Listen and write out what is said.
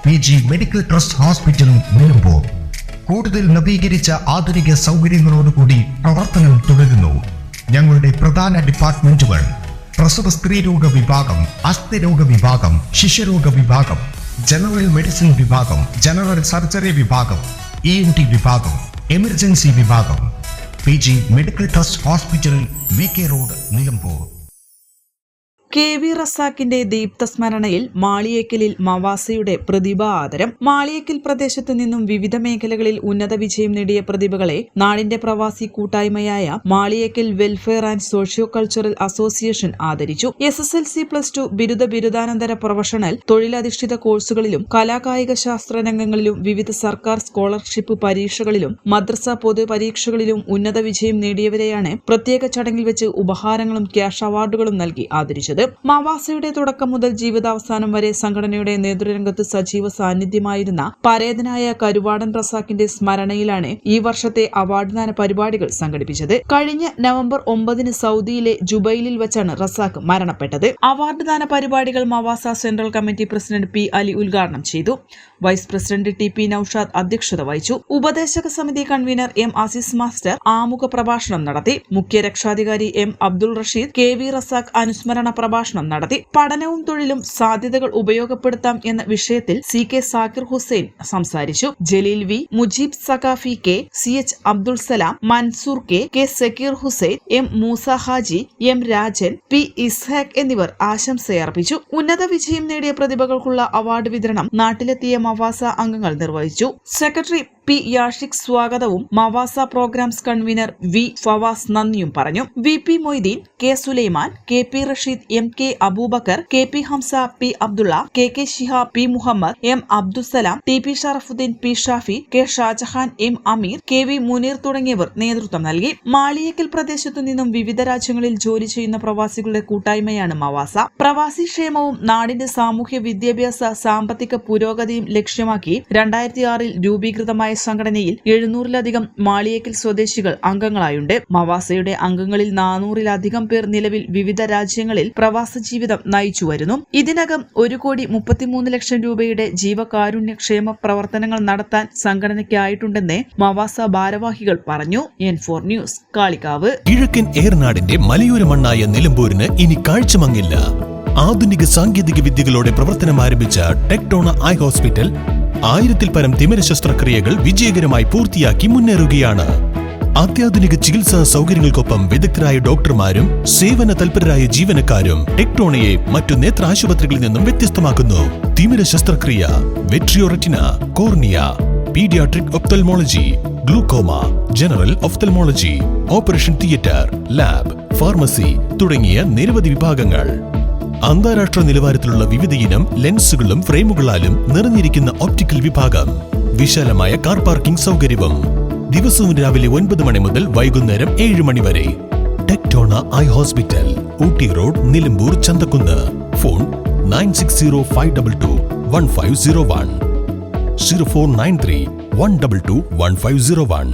PG medical trust hospital Nilambur. കൂടുതൽ നവീകരിച്ച ആധുനിക സൗകര്യങ്ങളോടുകൂടി പ്രവർത്തനം തുടരുന്നു. ഞങ്ങളുടെ പ്രധാന ഡിപ്പാർട്ട്മെന്റുകൾ: പ്രസവ സ്ത്രീരോഗ വിഭാഗം, അസ്ഥിരോഗ വിഭാഗം, ശിശുരോഗ വിഭാഗം, ജനറൽ മെഡിസിൻ വിഭാഗം, ജനറൽ സർജറി വിഭാഗം, ENT വിഭാഗം, എമർജൻസി വിഭാഗം. PG medical trust hospital, VK road, Nilambur. KV റസാക്കിന്റെ ദീപ്തസ്മരണയിൽ മാളിയേക്കലിൽ മവാസയുടെ പ്രതിഭാ ആദരം. മാളിയേക്കൽ പ്രദേശത്തു നിന്നും വിവിധ മേഖലകളിൽ ഉന്നത വിജയം നേടിയ പ്രതിഭകളെ നാടിന്റെ പ്രവാസി കൂട്ടായ്മയായ Maliyekkal welfare and socio cultural association ആദരിച്ചു. SSLC+2 ബിരുദാനന്തര പ്രൊഫഷണൽ തൊഴിലധിഷ്ഠിത കോഴ്സുകളിലും കലാകായിക ശാസ്ത്ര രംഗങ്ങളിലും വിവിധ സർക്കാർ സ്കോളർഷിപ്പ് പരീക്ഷകളിലും മദ്രസ പൊതു പരീക്ഷകളിലും ഉന്നത വിജയം നേടിയവരെയാണ് പ്രത്യേക ചടങ്ങിൽ വെച്ച് ഉപഹാരങ്ങളും ക്യാഷ് അവാർഡുകളും നൽകി ആദരിച്ചത്. മവാസയുടെ തുടക്കം മുതൽ ജീവിതാവസാനം വരെ സംഘടനയുടെ നേതൃരംഗത്ത് സജീവ സാന്നിധ്യമായിരുന്ന പരേതനായ കരുവാടൻ റസാക്കിന്റെ സ്മരണയിലാണ് ഈ വർഷത്തെ അവാർഡ്ദാന പരിപാടികൾ സംഘടിപ്പിച്ചത്. കഴിഞ്ഞ നവംബർ 9 സൗദിയിലെ ജുബൈലിൽ വെച്ചാണ് റസാഖ് മരണപ്പെട്ടത്. അവാർഡ്ദാന പരിപാടികൾ മവാസ central committee president P. Ali ഉദ്ഘാടനം ചെയ്തു. വൈസ് പ്രസിഡന്റ് TP നൌഷാദ് അധ്യക്ഷത വഹിച്ചു. ഉപദേശക സമിതി കൺവീനർ M. അസീസ് മാസ്റ്റർ ആമുഖ പ്രഭാഷണം നടത്തി. മുഖ്യ രക്ഷാധികാരി M. അബ്ദുൾ റഷീദ് KV റസാഖ് അനുസ്മരണ പ്രഭാഷണം നടത്തി. പഠനവും തൊഴിലും സാധ്യതകൾ ഉപയോഗപ്പെടുത്താം എന്ന വിഷയത്തിൽ CK സാക്കിർ ഹുസൈൻ സംസാരിച്ചു. Jaleel V, Mujeeb Saqafi K, CH Abdul Salam, Mansoor K, Zakir Hussain, M. Musa Haji, M. Rajan, P. Ishaq എന്നിവർ ആശംസയർപ്പിച്ചു. ഉന്നത വിജയം നേടിയ പ്രതിഭകൾക്കുള്ള അവാർഡ് വിതരണം നാട്ടിലെത്തിയ മവാസ അംഗങ്ങൾ നിർവഹിച്ചു. Secretary P. യാഷിഖ് സ്വാഗതവും മവാസ പ്രോഗ്രാംസ് കൺവീനർ V. ഫവാസ് നന്ദിയും പറഞ്ഞു. VP Moideen, K. Sulaiman, KP Rasheed, MK Abubakar, KP Hamza, P. Abdulla, KK Shihab, P. Muhammad, M. Abdussalam, TP Sharafuddin, P. Shafi, K. Shah Jahan, M. അമീർ, KV മുനീർ തുടങ്ങിയവർ നേതൃത്വം നൽകി. മാളിയേക്കൽ പ്രദേശത്തു നിന്നും വിവിധ രാജ്യങ്ങളിൽ ജോലി ചെയ്യുന്ന പ്രവാസികളുടെ കൂട്ടായ്മയാണ് മവാസ. പ്രവാസി ക്ഷേമവും നാടിന്റെ സാമൂഹ്യ വിദ്യാഭ്യാസ സാമ്പത്തിക പുരോഗതിയും ലക്ഷ്യമാക്കി 2006 രൂപീകൃതമായ സംഘടനയിൽ 700-ലധികം മാളിയേക്കൽ സ്വദേശികൾ അംഗങ്ങളായുണ്ട്. മവാസയുടെ അംഗങ്ങളിൽ 400-ലധികം പേർ നിലവിൽ വിവിധ രാജ്യങ്ങളിൽ പ്രവാസ ജീവിതം നയിച്ചു വരുന്നു. ഇതിനകം 1,33,00,000 രൂപയുടെ ജീവകാരുണ്യ ക്ഷേമ പ്രവർത്തനങ്ങൾ നടത്താൻ സംഘടനയ്ക്കായിട്ടുണ്ടെന്ന് മവാസ ഭാരവാഹികൾ പറഞ്ഞു. N4 news, Kalikavu. കിഴക്കൻ ഏറനാടിന്റെ മലയോര മണ്ണായ നിലമ്പൂരിന് ഇനി കാഴ്ചമങ്ങില്ല. ആധുനിക സാങ്കേതിക വിദ്യകളോടെ പ്രവർത്തനം ആരംഭിച്ച ടെക്ടോണ ഐ ഹോസ്പിറ്റൽ 1000-ൽ പരം തിമിര ശസ്ത്രക്രിയകൾ വിജയകരമായി പൂർത്തിയാക്കി മുന്നേറുകയാണ്. അത്യാധുനിക ചികിത്സാ സൗകര്യങ്ങൾക്കൊപ്പം വിദഗ്ധരായ ഡോക്ടർമാരും സേവന തൽപരരായ ജീവനക്കാരും ടെക്ടോണയെ മറ്റു നേത്ര ആശുപത്രികളിൽ നിന്നും വ്യത്യസ്തമാക്കുന്നു. തിമിര ശസ്ത്രക്രിയ, vitreoretina, cornea, paediatric ophthalmology, glaucoma, general ophthalmology, operation theatre, lab, pharmacy തുടങ്ങിയ നിരവധി വിഭാഗങ്ങൾ. അന്താരാഷ്ട്ര നിലവാരത്തിലുള്ള വിവിധയിനം ലെൻസുകളും ഫ്രെയിമുകളാലും നിറഞ്ഞിരിക്കുന്ന ഒപ്റ്റിക്കൽ വിഭാഗം, വിശാലമായ കാർ പാർക്കിംഗ് സൗകര്യവും. ദിവസവും രാവിലെ 9 മണി മുതൽ വൈകുന്നേരം 7 മണി വരെ. ടെക്ടോണ eye hospital, Ooty road, Nilambur, Chanthakkunnu. Phone 9605221501, 0493 122 1501.